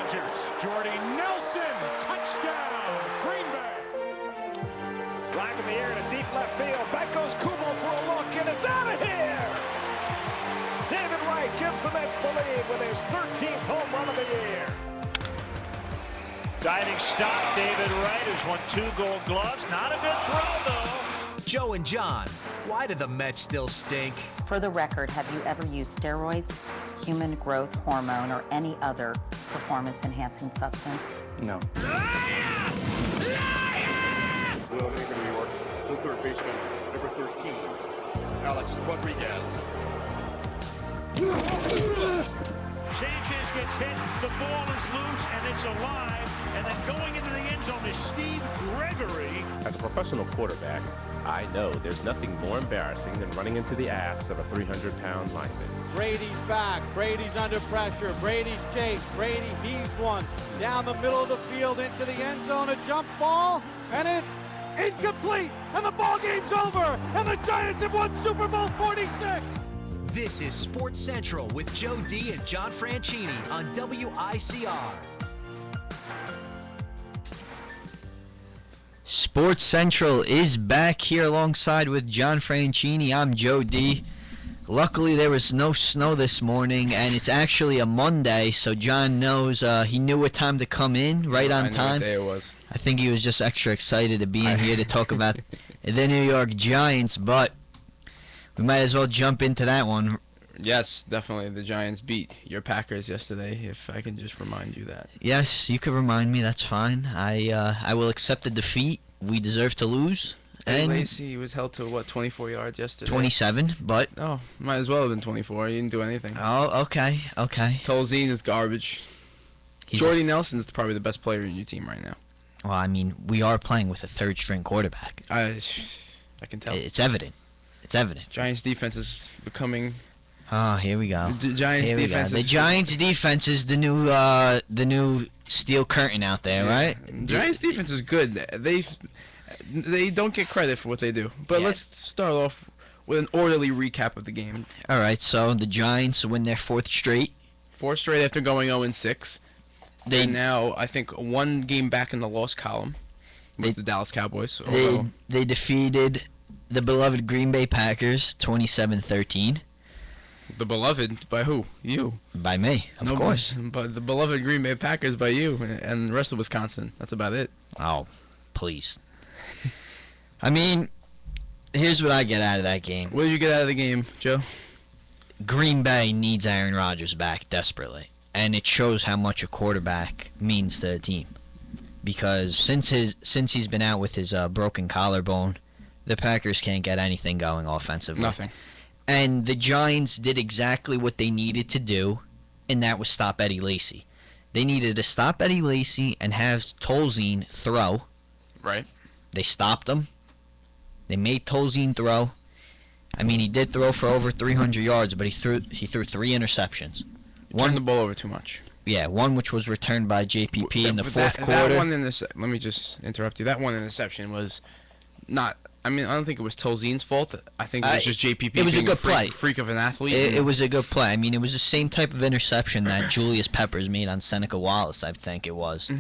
Rodgers. Jordy Nelson. Touchdown. Green Bay. Drive in the air to deep left field. Back goes Kubo for a look, and it's out of here! David Wright gives the Mets the lead with his 13th home run of the year. Diving stop, David Wright has won 2 Gold Gloves. Not a good throw, though. Joe and John, why do the Mets still stink? For the record, have you ever used steroids, human growth hormone, or any other performance-enhancing substance? No. Little Haven, New York, the third baseman, number 13, Alex Rodriguez. Sanchez gets hit, the ball is loose, and it's alive. And then going into the end zone is Steve Gregory. As a professional quarterback, I know there's nothing more embarrassing than running into the ass of a 300-pound lineman. Brady's back. Brady's under pressure. Brady's chased. Brady heaves one down the middle of the field into the end zone. A jump ball, and it's incomplete. And the ball game's over. And the Giants have won Super Bowl 46. This is Sports Central with Joe D and John Franchini on WICR. Sports Central is back here alongside with John Franchini. I'm Joe D. Luckily, there was no snow this morning, and it's actually a Monday, so John knows he knew what time to come in, right on time. I knew what day it was. I think he was just extra excited to be in here to talk about the New York Giants, but we might as well jump into that one. Yes, definitely. The Giants beat your Packers yesterday, if I can just remind you that. Yes, you could remind me. That's fine. I will accept the defeat. We deserve to lose. And Lacy was held to, 24 yards yesterday? 27, but... Oh, might as well have been 24. He didn't do anything. Oh, okay. Tolzien is garbage. Jordy Nelson's probably the best player in your team right now. Well, I mean, we are playing with a third-string quarterback. I can tell. It's evident. Giants defense is becoming... Oh, here we go. The Giants defense is the new steel curtain out there, right? Giants defense is good. They don't get credit for what they do. But let's start off with an orderly recap of the game. All right, so the Giants win their 4th straight. 4th straight after going 0-6. They're now, I think, 1 game back in the loss column with the Dallas Cowboys. They defeated the beloved Green Bay Packers 27-13. The beloved by who? You. By me, of course. But the beloved Green Bay Packers by you and the rest of Wisconsin. That's about it. Oh, please. I mean, here's what I get out of that game. What did you get out of the game, Joe? Green Bay needs Aaron Rodgers back desperately, and it shows how much a quarterback means to a team. Because since he's been out with his broken collarbone, the Packers can't get anything going offensively. Nothing. And the Giants did exactly what they needed to do, and that was stop Eddie Lacy. They needed to stop Eddie Lacy and have Tolzien throw. Right. They stopped him. They made Tolzien throw. I mean, he did throw for over 300 yards, but he threw 3 interceptions. Turned the ball over too much. Yeah, one which was returned by JPP in the fourth quarter. That one let me just interrupt you. That one interception was not... I mean, I don't think it was Tolzien's fault. I think it was just JPP. It was being a good play. Freak of an athlete. It was a good play. I mean, it was the same type of interception that Julius Peppers made on Seneca Wallace, I think it was,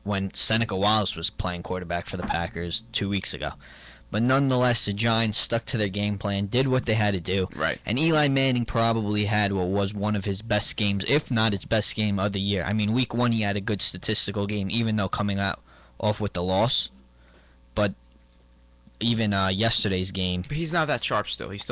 when Seneca Wallace was playing quarterback for the Packers 2 weeks ago. But nonetheless, the Giants stuck to their game plan, did what they had to do. Right. And Eli Manning probably had what was one of his best games, if not his best game of the year. I mean, week 1 he had a good statistical game, even though coming out off with the loss. But even yesterday's game, but he's not that sharp still. He's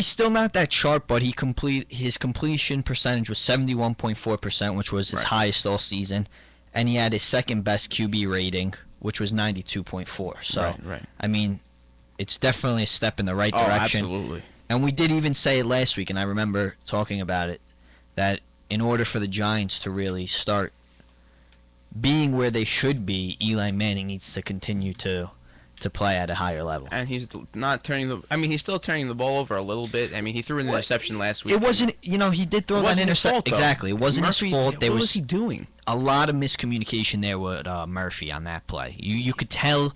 still not that sharp, but his completion percentage was 71.4%, which was his highest all season, and he had his second best QB rating, which was 92.4. So right. I mean, it's definitely a step in the right direction. Absolutely. And we did even say it last week, and I remember talking about it, that in order for the Giants to really start being where they should be, Eli Manning needs to continue to play at a higher level. And he's not turning he's still turning the ball over a little bit. I mean, he threw an interception last week. It wasn't, he did throw that interception. Exactly. It wasn't his fault. What was he doing? A lot of miscommunication there with Murphy on that play. You could tell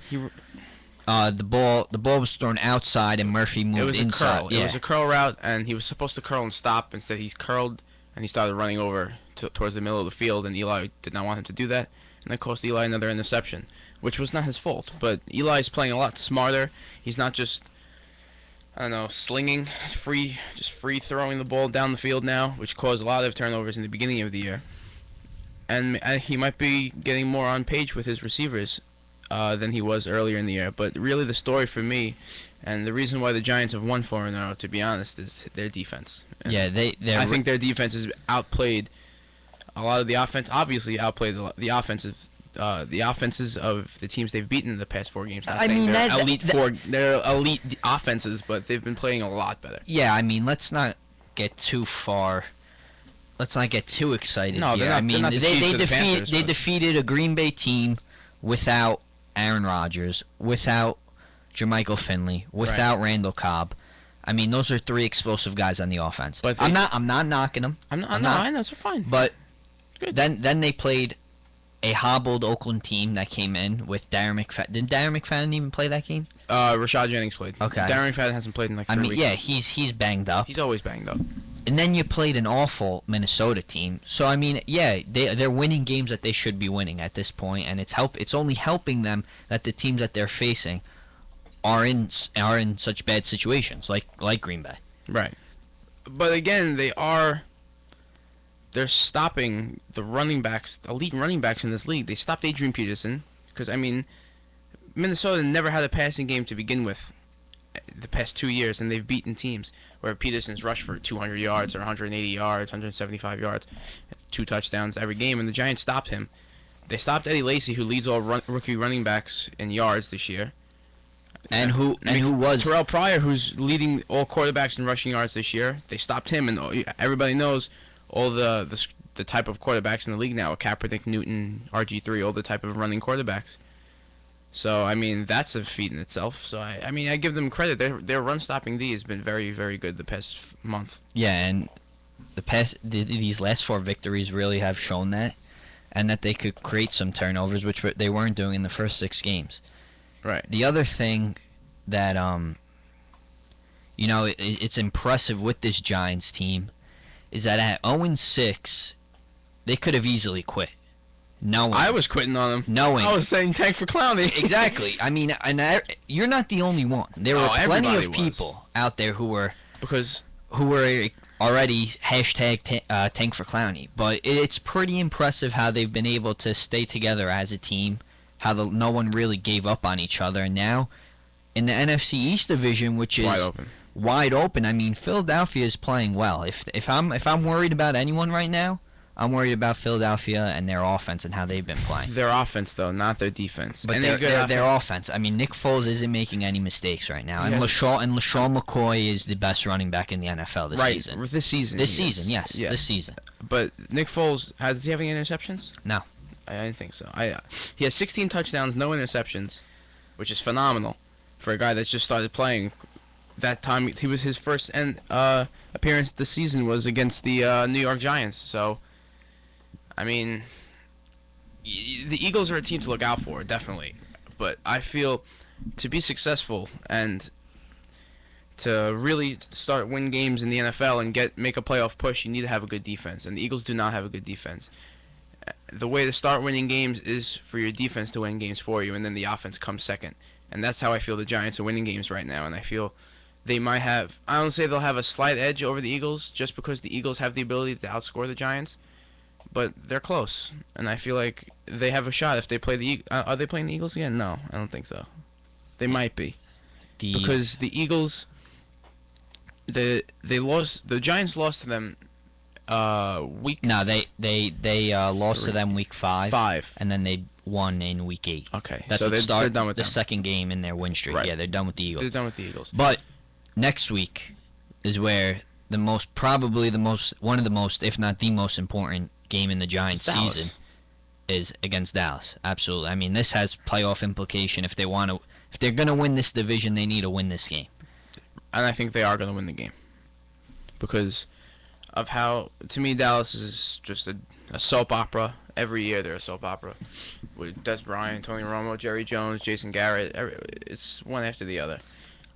the ball was thrown outside and Murphy moved inside. It was a curl route, and he was supposed to curl and stop. Instead, he's curled, and he started running over towards the middle of the field, and Eli did not want him to do that, and that cost Eli another interception, which was not his fault. But Eli's playing a lot smarter. He's not just, I don't know, slinging, free throwing the ball down the field now, which caused a lot of turnovers in the beginning of the year. And he might be getting more on page with his receivers than he was earlier in the year. But really the story for me, and the reason why the Giants have won 4-0, to be honest, is their defense. And yeah, I think their defense has outplayed a lot of the offense. Obviously, outplayed the offenses of the teams they've beaten in the past 4 games. I mean, they're elite offenses, but they've been playing a lot better. Yeah, I mean, let's not get too far. Let's not get too excited. No, here. they're not They defeated a Green Bay team without Aaron Rodgers, without Jermichael Finley, without Randall Cobb. I mean, those are 3 explosive guys on the offense. But I'm not knocking them. I know, it's fine. But good. Then they played a hobbled Oakland team that came in with Darren McFadden. Did Darren McFadden even play that game? Rashad Jennings played. Okay. Darren McFadden hasn't played in like 3 weeks. Yeah, he's banged up. He's always banged up. And then you played an awful Minnesota team. So I mean, yeah, they're winning games that they should be winning at this point, and it's only helping them that the teams that they're facing are in such bad situations like Green Bay. Right. But again, they're stopping the running backs, elite running backs in this league. They stopped Adrian Peterson because, I mean, Minnesota never had a passing game to begin with the past 2 years, and they've beaten teams where Peterson's rushed for 200 yards or 180 yards, 175 yards, 2 touchdowns every game, and the Giants stopped him. They stopped Eddie Lacy, who leads all rookie running backs in yards this year. And who was Terrell Pryor, who's leading all quarterbacks in rushing yards this year. They stopped him, and everybody knows all the type of quarterbacks in the league now: Kaepernick, Newton, RG3, all the type of running quarterbacks. So I mean, that's a feat in itself. So I mean, I give them credit. Their run stopping D has been very, very good the past month. Yeah, and these last 4 victories really have shown that, and that they could create some turnovers, which they weren't doing in the first 6 games. Right. The other thing that it's impressive with this Giants team is that at 0-6, they could have easily quit. I was quitting on them. I was saying tank for Clowney. Exactly. I mean, you're not the only one. There were plenty of people out there who were already tank for Clowney. But it's pretty impressive how they've been able to stay together as a team. How no one really gave up on each other. And now, in the NFC East division, which is wide open, I mean, Philadelphia is playing well. If I'm worried about anyone right now, I'm worried about Philadelphia and their offense and how they've been playing. Their offense, though, not their defense. But their offense. I mean, Nick Foles isn't making any mistakes right now, and LaShawn McCoy is the best running back in the NFL this season. This season. This season. But Nick Foles, does he have any interceptions? No. I didn't think so. He has 16 touchdowns, no interceptions, which is phenomenal for a guy that's just started playing. That time, his first appearance this season was against the New York Giants. So, I mean, the Eagles are a team to look out for, definitely. But I feel to be successful and to really start win games in the NFL and make a playoff push, you need to have a good defense. And the Eagles do not have a good defense. The way to start winning games is for your defense to win games for you, and then the offense comes second. And that's how I feel the Giants are winning games right now. And I feel they might have, I don't say they'll have a slight edge over the Eagles just because the Eagles have the ability to outscore the Giants, but they're close. And I feel like they have a shot if they play the Eagles. Are they playing the Eagles again? No, I don't think so. They might be. Because the Eagles, the Giants lost to them week. No, they lost to them week 5, and then they won in week 8. Okay, that's so they're done with the them. Second game in their win streak. Right. Yeah, they're done with the Eagles. They're done with the Eagles. But next week is where one of the most, if not the most important game in the Giants season is against Dallas. Absolutely. I mean, this has playoff implication. If they're gonna win this division, they need to win this game. And I think they are gonna win the game because of how, to me, Dallas is just a soap opera. Every year they're a soap opera with Des Bryant, Tony Romo, Jerry Jones, Jason Garrett. It's one after the other.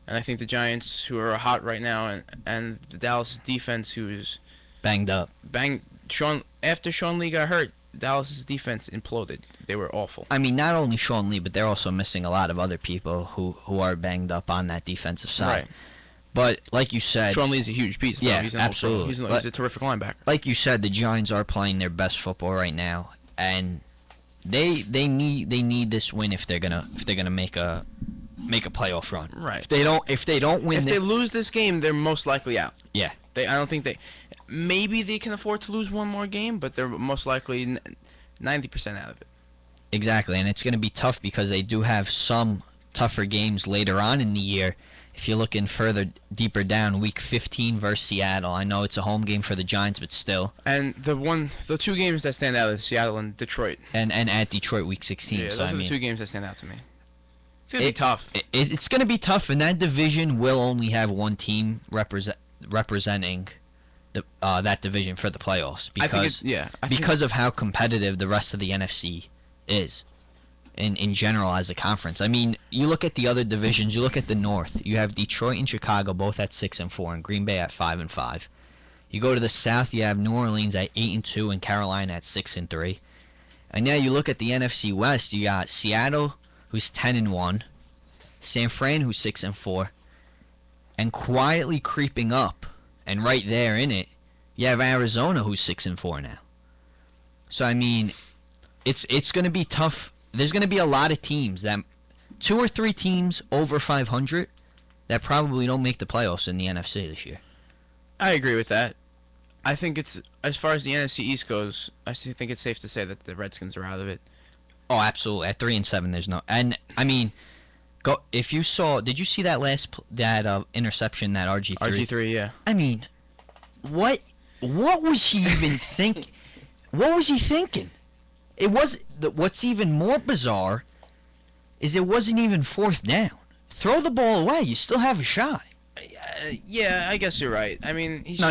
And I think the Giants, who are hot right now, and the Dallas defense, who's banged up. after Sean Lee got hurt, Dallas's defense imploded. They were awful. I mean, not only Sean Lee, but they're also missing a lot of other people who are banged up on that defensive side. Right. But like you said, Sean Lee's a huge piece. Yeah, he's absolutely. He's a terrific linebacker. Like you said, the Giants are playing their best football right now, and they need this win if they're gonna make a playoff run. Right. If they don't win, if they lose this game, they're most likely out. Yeah. I don't think maybe they can afford to lose one more game, but they're most likely 90% out of it. Exactly, and it's going to be tough because they do have some tougher games later on in the year. If you're looking deeper down, Week 15 versus Seattle. I know it's a home game for the Giants, but still. And the two games that stand out is Seattle and Detroit. And at Detroit, Week 16. Yeah, so those are the two games that stand out to me. It's gonna be tough. It's going to be tough, and that division will only have one team representing that division for the playoffs because of how competitive the rest of the NFC is in general as a conference. I mean, you look at the other divisions. You look at the North. You have Detroit and Chicago both at 6-4, and Green Bay at 5-5. You go to the South. You have New Orleans at 8-2, and Carolina at 6-3. And now you look at the NFC West. You got Seattle, who's 10-1, San Fran, who's 6-4, and quietly creeping up, and right there in it, you have Arizona, who's 6-4 now. So I mean, it's going to be tough. There's going to be a lot of teams, 2 or 3 teams over 500 that probably don't make the playoffs in the NFC this year. I agree with that. I think it's, as far as the NFC East goes, I think it's safe to say that the Redskins are out of it. Oh, absolutely. At 3-7, there's no. And I mean, if you saw, did you see that interception that RG3? RG3, yeah. I mean, what was he even thinking? What was he thinking? What's even more bizarre is it wasn't even 4th down. Throw the ball away. You still have a shot. Yeah, I guess you're right. I mean, No.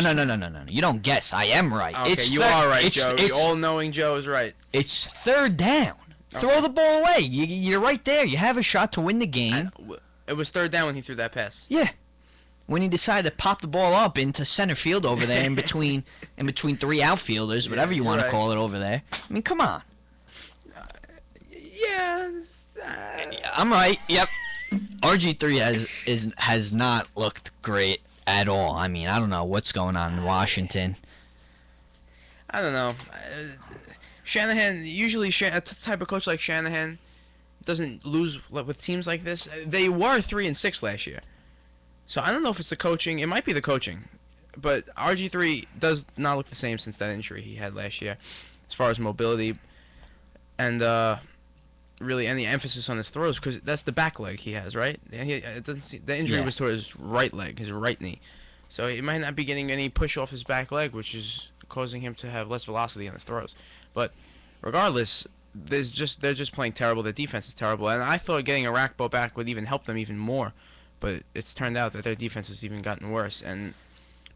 You don't guess. I am right. Okay, you are right, Joe. The all-knowing Joe is right. It's 3rd down. Okay. Throw the ball away. You're right there. You have a shot to win the game. It was 3rd down when he threw that pass. Yeah. When he decided to pop the ball up into center field over there in between 3 outfielders, whatever you want to call it over there. I mean, come on. I'm right. Yep. RG3 has not looked great at all. I mean, I don't know what's going on in Washington. I don't know. Shanahan, usually a type of coach like Shanahan doesn't lose with teams like this. They were 3-6 last year. So I don't know if it's the coaching. It might be the coaching. But RG3 does not look the same since that injury he had last year, as far as mobility and really any emphasis on his throws, because that's the back leg he has, right? The injury was to his right leg, his right knee. So he might not be getting any push off his back leg, which is causing him to have less velocity on his throws. But regardless, they're just playing terrible. Their defense is terrible. And I thought getting Arakpo back would even help them even more. But it's turned out that their defense has even gotten worse. And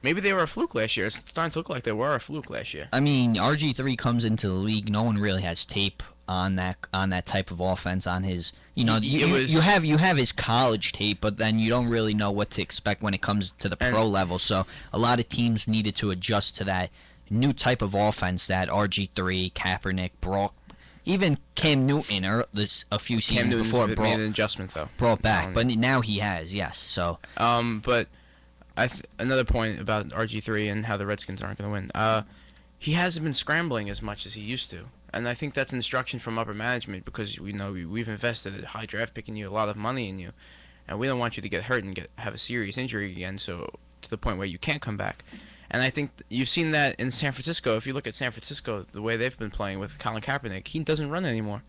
maybe they were a fluke last year. It's starting to look like they were a fluke last year. I mean, RG3 comes into the league. No one really has tape on that type of offense. On his, you have his college tape, but then you don't really know what to expect when it comes to the pro level. So a lot of teams needed to adjust to that new type of offense that RG3, Kaepernick, Brock, even Cam Newton, a few seasons before, made an adjustment though. Brought back, but now he has, yes. So. But another point about RG3 and how the Redskins aren't going to win. He hasn't been scrambling as much as he used to, and I think that's instruction from upper management, because we know we've invested a high draft pick in you, a lot of money in you, and we don't want you to get hurt and have a serious injury again. So to the point where you can't come back. And I think you've seen that in San Francisco. If you look at San Francisco, the way they've been playing with Colin Kaepernick, he doesn't run anymore.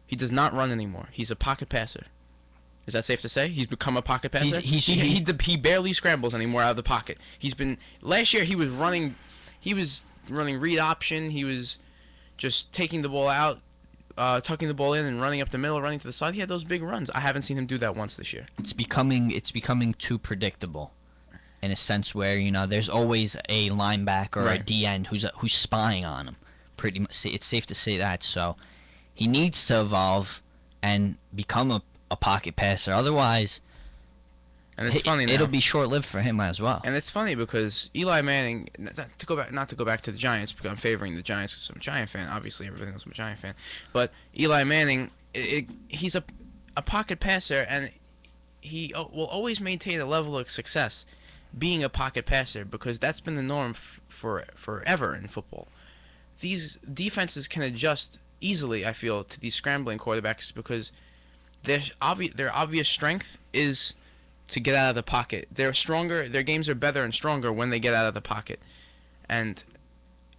He does not run anymore. He's a pocket passer. Is that safe to say? He's become a pocket passer? He barely scrambles anymore out of the pocket. Last year he was running read option. He was just taking the ball out, tucking the ball in and running up the middle, running to the side. He had those big runs. I haven't seen him do that once this year. It's becoming too predictable. In a sense where, there's always a linebacker or a DN who's spying on him. Pretty much, it's safe to say that. So he needs to evolve and become a pocket passer. Otherwise, And it's funny now. It'll be short-lived for him as well. And it's funny because Eli Manning, not to go back to the Giants, because I'm favoring the Giants because I'm a Giant fan. Obviously, everybody knows I'm a Giant fan. But Eli Manning, he's a pocket passer, and he will always maintain a level of success being a pocket passer because that's been the norm for forever in football. These defenses can adjust easily, I feel, to these scrambling quarterbacks because their obvious strength is to get out of the pocket. They're stronger. Their games are better and stronger when they get out of the pocket. And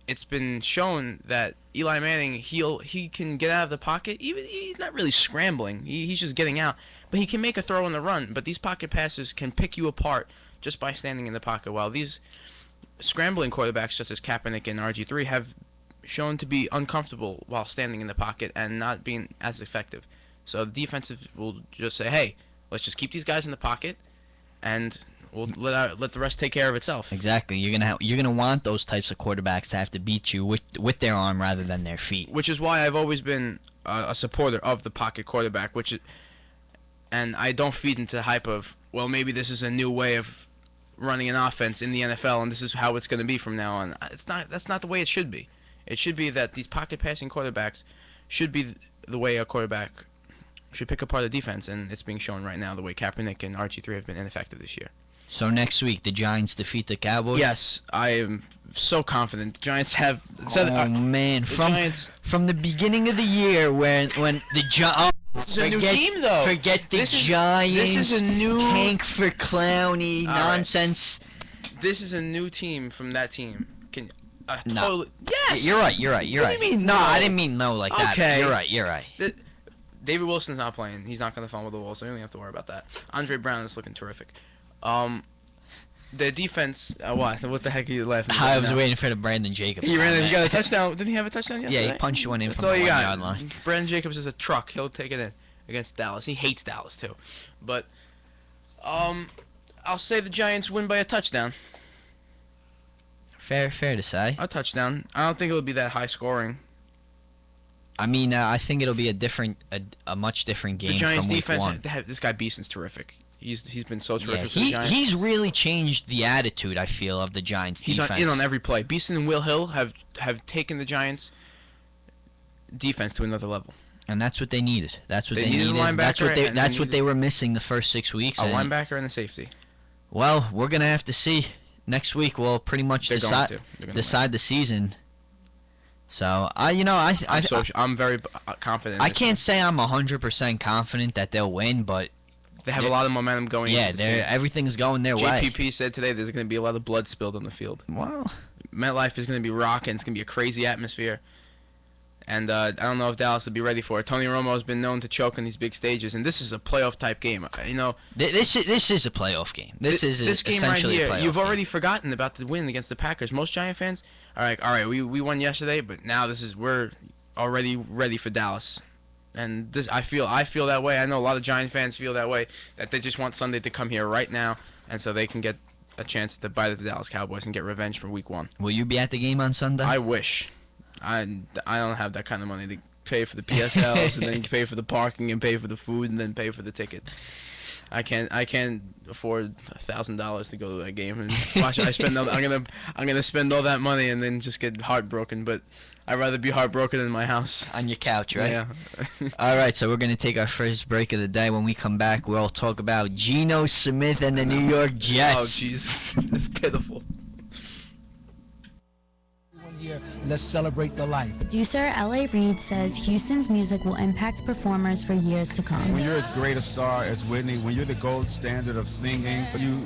it's been shown that Eli Manning, he can get out of the pocket. Even he's not really scrambling. He's just getting out. But he can make a throw on the run. But these pocket passes can pick you apart just by standing in the pocket. While these scrambling quarterbacks, such as Kaepernick and RG3, have shown to be uncomfortable while standing in the pocket and not being as effective. So the defensive will just say, hey, let's just keep these guys in the pocket, and we'll let the rest take care of itself. Exactly. You're gonna want those types of quarterbacks to have to beat you with their arm rather than their feet. Which is why I've always been a supporter of the pocket quarterback. And I don't feed into the hype of, well, maybe this is a new way of running an offense in the NFL, and this is how it's going to be from now on. That's not the way it should be. It should be that these pocket passing quarterbacks should be the way a quarterback should pick apart the defense, and it's being shown right now the way Kaepernick and RG3 have been ineffective this year. So next week, the Giants defeat the Cowboys? Yes, I am so confident. The Giants have... From the beginning of the year when the Giants... This is a new team, though. Forget the Giants. This is a new... Tank for Clowney nonsense. Right. This is a new team from that team. No. Yes! You're right. What do you mean, no? I didn't mean no like that. Okay. You're right. David Wilson's not playing. He's not going to fumble the ball, so you don't have to worry about that. Andre Brown is looking terrific. The defense... What the heck are you laughing at? I was waiting for the Brandon Jacobs. He got a touchdown. Didn't he have a touchdown yesterday? Yeah, he punched one in That's from all the you 1 got. yard line. Brandon Jacobs is a truck. He'll take it in against Dallas. He hates Dallas, too. But, I'll say the Giants win by a touchdown. Fair to say. A touchdown. I don't think it'll be that high scoring. I mean, I think it'll be a much different game. The Giants from week defense. one. This guy Beeson's terrific. He's been so terrific. Yeah, for the Giants. he's really changed the attitude, I feel, of the Giants defense. He's in on every play. Beeson and Will Hill have taken the Giants defense to another level. And that's what they needed. That's what they needed. A linebacker that's what they were missing the first 6 weeks. A linebacker and a safety. Well, we're gonna have to see. Next week we'll pretty much decide the season. So I'm very confident. I can't say I'm 100% confident that they'll win, but they have a lot of momentum going. Yeah, everything's going their way. JPP said today there's going to be a lot of blood spilled on the field. Wow. MetLife is going to be rocking. It's going to be a crazy atmosphere. And I don't know if Dallas will be ready for it. Tony Romo has been known to choke on these big stages, and this is a playoff type game. This is a playoff game. This game right here. You've already forgotten about the win against the Packers. Most Giant fans are like, all right, we won yesterday, but now we're already ready for Dallas. And I feel that way. I know a lot of Giant fans feel that way, that they just want Sunday to come here right now, and so they can get a chance to bite at the Dallas Cowboys and get revenge from Week 1. Will you be at the game on Sunday? I wish. I don't have that kind of money to pay for the PSLs and then pay for the parking and pay for the food and then pay for the ticket. I can't afford $1,000 to go to that game and watch it. I'm gonna spend all that money and then just get heartbroken. But I'd rather be heartbroken in my house on your couch, right? Yeah. All right, so we're gonna take our first break of the day. When we come back, we'll talk about Geno Smith and the New York Jets. Oh Jesus, it's pitiful. Let's celebrate the life. Producer L.A. Reid says Houston's music will impact performers for years to come. When you're as great a star as Whitney, when you're the gold standard of singing, you